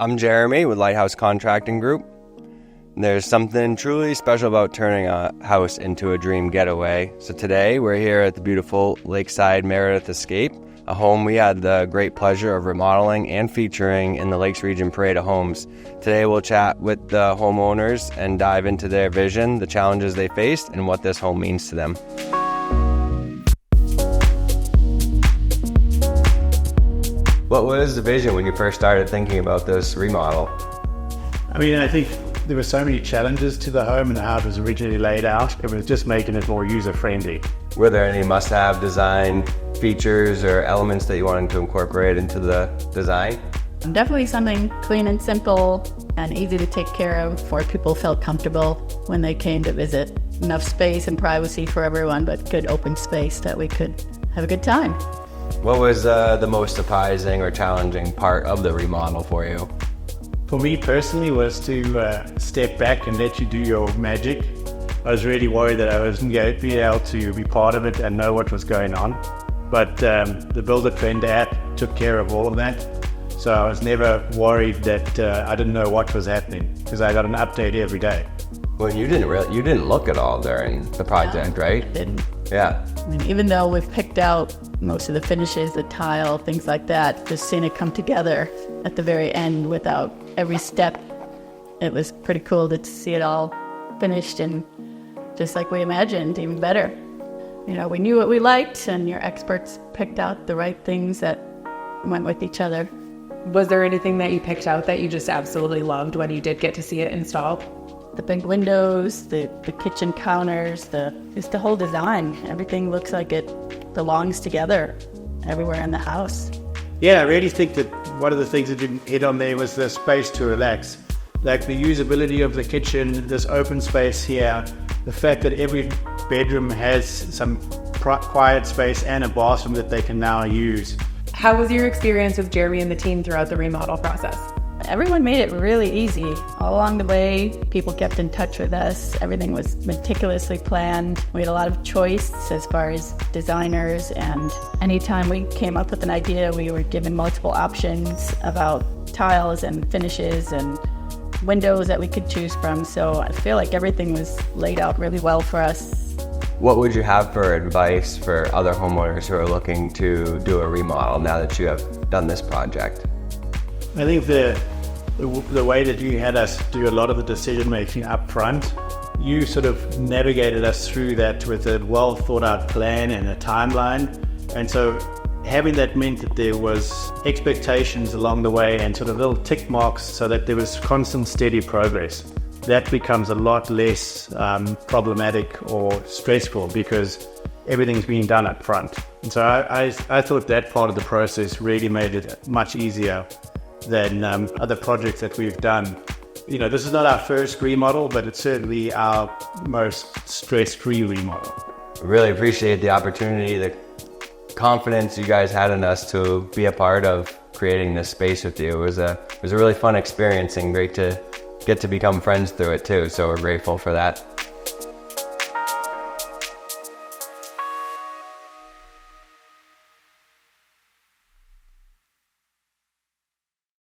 I'm Jeremy with Lighthouse Contracting Group. There's something truly special about turning a house into a dream getaway. So today we're here at the beautiful Lakeside Meredith Escape, a home we had the great pleasure of remodeling and featuring in the Lakes Region Parade of Homes. Today we'll chat with the homeowners and dive into their vision, the challenges they faced, and what this home means to them. What was the vision when you first started thinking about this remodel? I think there were so many challenges to the home and how it was originally laid out. It was just making it more user-friendly. Were there any must-have design features or elements that you wanted to incorporate into the design? Definitely something clean and simple and easy to take care of where people felt comfortable when they came to visit. Enough space and privacy for everyone, but good open space that we could have a good time. What was the most surprising or challenging part of the remodel for you? For me personally was to step back and let you do your magic. I was really worried that I wasn't going to be able to be part of it and know what was going on. But the Builder Trend app took care of all of that. So I was never worried that I didn't know what was happening because I got an update every day. Well, you didn't look at all during the project, right? I didn't. Yeah. Even though we've picked out most of the finishes, the tile, things like that, just seeing it come together at the very end without every step, it was pretty cool to see it all finished and just like we imagined, even better. We knew what we liked, and your experts picked out the right things that went with each other. Was there anything that you picked out that you just absolutely loved when you did get to see it installed? The big windows, the kitchen counters, just the whole design. Everything looks like it belongs together everywhere in the house. Yeah, I really think that one of the things that you hit on there was the space to relax. Like the usability of the kitchen, this open space here, the fact that every bedroom has some quiet space and a bathroom that they can now use. How was your experience with Jeremy and the team throughout the remodel process? Everyone made it really easy. All along the way, people kept in touch with us. Everything was meticulously planned. We had a lot of choice as far as designers, and anytime we came up with an idea, we were given multiple options about tiles and finishes and windows that we could choose from. So I feel like everything was laid out really well for us. What would you have for advice for other homeowners who are looking to do a remodel now that you have done this project? I think the way that you had us do a lot of the decision making up front, you sort of navigated us through that with a well thought out plan and a timeline. And so having that meant that there was expectations along the way and sort of little tick marks so that there was constant steady progress. That becomes a lot less problematic or stressful because everything's being done up front. And so I thought that part of the process really made it much easier than other projects that we've done. This is not our first remodel, but it's certainly our most stress-free remodel. Really appreciate the opportunity, the confidence you guys had in us to be a part of creating this space with you. It was a really fun experience and great to get to become friends through it too, so we're grateful for that.